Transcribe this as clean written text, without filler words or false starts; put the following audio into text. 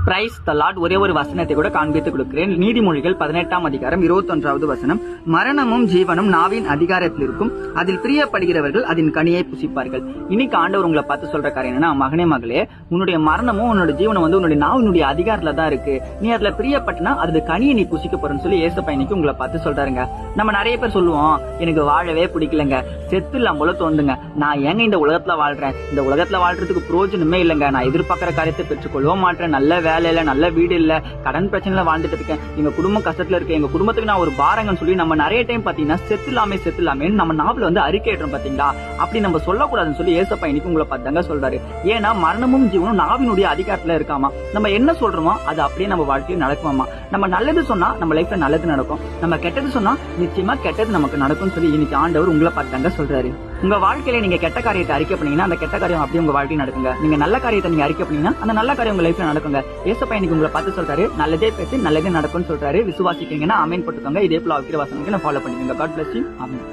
Praise the Lord. ஒரே ஒரு வசனத்தை கூட காண்பித்து கொடுக்கிறேன். நீதிமொழிகள் 18ஆம் அதிகாரம் 21வது வசனம். மரணமும் ஜீவனும் நாவின் அதிகாரத்தில் இருக்கும், அதில் பிரியப்படுகிறவர்கள் அதன் கனியை புசிப்பார்கள். இன்னைக்கு ஆண்டவர் உங்களை பார்த்து சொல்ற காரியம் என்னன்னா, மகனே மகளே, உன்னுடைய மரணமும் உன்னோட ஜீவனம் உன்னுடைய நாவினுடைய அதிகாரத்துல தான் இருக்கு. நீ அதுல பிரியப்பட்டனா அது கனியை நீ புசிக்க போறன்னு சொல்லி ஏசப்பா இன்னைக்கு உங்களை பார்த்து சொல்றாருங்க. நம்ம நிறைய பேர் சொல்லுவோம், எனக்கு வாழவே பிடிக்கலங்க, செத்து இல்லாம போல தோணுங்க, நான் ஏங்க இந்த உலகத்துல வாழ்றேன், இந்த உலகத்துல வாழ்றதுக்கு பிரயோஜனமே இல்லைங்க, நான் எதிர்பார்க்கிற காரியத்தை பெற்றுக்கொள்ளவும் மாட்டேன், நல்ல வேலை இல்ல, நல்ல வீடு இல்ல, கடன் பிரச்சனைல வாழ்ந்துட்டு இருக்கேன், எங்க குடும்பம் கஷ்டத்துல இருக்கு, எங்க குடும்பத்துக்கு நான் ஒரு பாரங்கன்னு சொல்லி நம்ம நிறைய டைம் பாத்தீங்கன்னா செத்துலாமே நம்ம நாவல அறிக்கை ஏற்றோம் பாத்தீங்களா. அப்படி நம்ம சொல்லக்கூடாதுன்னு சொல்லி ஏசப்பா இன்னைக்கு உங்களை பார்த்தாங்க சொல்றாரு. ஏன்னா மரணமும் ஜீவனும் நாவினுடைய அதிகாரத்துல இருக்காமா. நம்ம என்ன சொல்றோமோ அது அப்படியே நம்ம வாழ்க்கையில் நடக்குமாமா. நம்ம நல்லது சொன்னா நம்ம லைஃப்ல நல்லது நடக்கும், நம்ம கெட்டது சொன்னா நிச்சயமா கெட்டது நமக்கு நடக்கும் சொல்லி இன்னைக்கு ஆண்டவர் உங்களை பார்த்தாங்க சொல்றாரு. உங்க வாழ்க்கையில நீங்க கெட்ட காரியத்தை அறிக்கை பண்ணீங்கன்னா அந்த கெட்ட காரியம் அப்படியே உங்க வாழ்க்கையில் நடக்குங்க. நீங்க நல்ல காரியத்தை நீங்க அறிக்கை பண்ணீங்கன்னா அந்த நல்ல காரியம் உங்க லைஃப்ல நடக்குங்க. ஏசப்பா இன்னைக்கு உங்களை பார்த்து சொல்றாரு, நல்லதே பேசி நல்லதே நடக்கும்னு சொல்றாரு. விசுவாசிக்கிறீங்கன்னா ஆமென் போட்டுக்கோங்க. இதே போல வசனங்களை ஃபாலோ பண்ணிக்கோங்க. God bless you. ஆமென்.